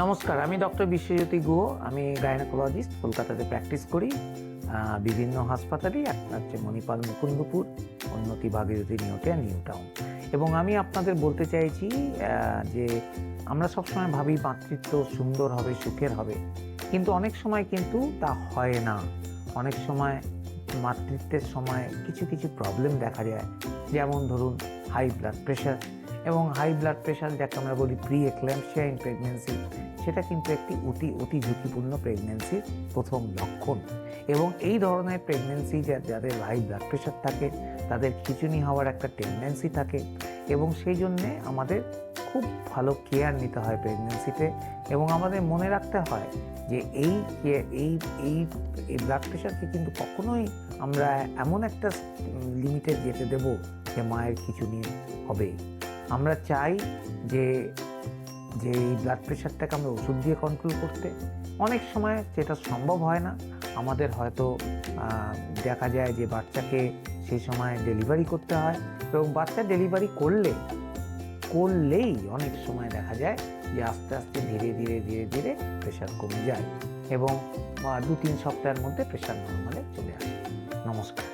নমস্কার, আমি ডক্টর বিশ্বজ্যোতি গুহ। আমি গাইনোকোলজিস্ট, কলকাতাতে প্র্যাকটিস করি বিভিন্ন হাসপাতালে। একটা হচ্ছে মণিপাল মুকুন্দপুর, অন্যটি ভাগীরথী নিউটাউন নিউটাউন। এবং আমি আপনাদের বলতে চাইছি যে আমরা সবসময় ভাবি মাতৃত্ব সুন্দর হবে, সুখের হবে, কিন্তু অনেক সময় কিন্তু তা হয় না। অনেক সময় মাতৃত্বের সময় কিছু কিছু প্রবলেম দেখা যায়, যেমন ধরুন হাই ব্লাড প্রেশার। এবং হাই ব্লাড প্রেশার, যাকে আমরা বলি প্রি এক্ল্যাম্পসিয়া ইন প্রেগনেন্সি, সেটা কিন্তু একটি অতি অতি ঝুঁকিপূর্ণ প্রেগনেন্সির প্রথম লক্ষণ। এবং এই ধরনের প্রেগনেন্সি যাদের হাই ব্লাড প্রেশার থাকে, তাদের খিঁচুনি হওয়ার একটা টেন্ডেন্সি থাকে। এবং সেই জন্যে আমাদের খুব ভালো কেয়ার নিতে হয় প্রেগনেন্সিতে। এবং আমাদের মনে রাখতে হয় যে এই এই এই ব্লাড প্রেশারকে কিন্তু কখনোই আমরা এমন একটা লিমিটে যেতে দেব যে মায়ের খিঁচুনি হবে। আমরা চাই যে যে এই ব্লাড প্রেশারটাকে আমরা ওষুধ দিয়ে কন্ট্রোল করতে। অনেক সময় যেটা সম্ভব হয় না, আমাদের হয়তো দেখা যায় যে বাচ্চাকে সেই সময় ডেলিভারি করতে হয়। এবং বাচ্চা ডেলিভারি করলেই অনেক সময় দেখা যায় যে আস্তে আস্তে ধীরে ধীরে ধীরে ধীরে প্রেশার কমে যায় এবং 2-3 সপ্তাহের মধ্যে প্রেশার নর্মালে চলে আসে। নমস্কার।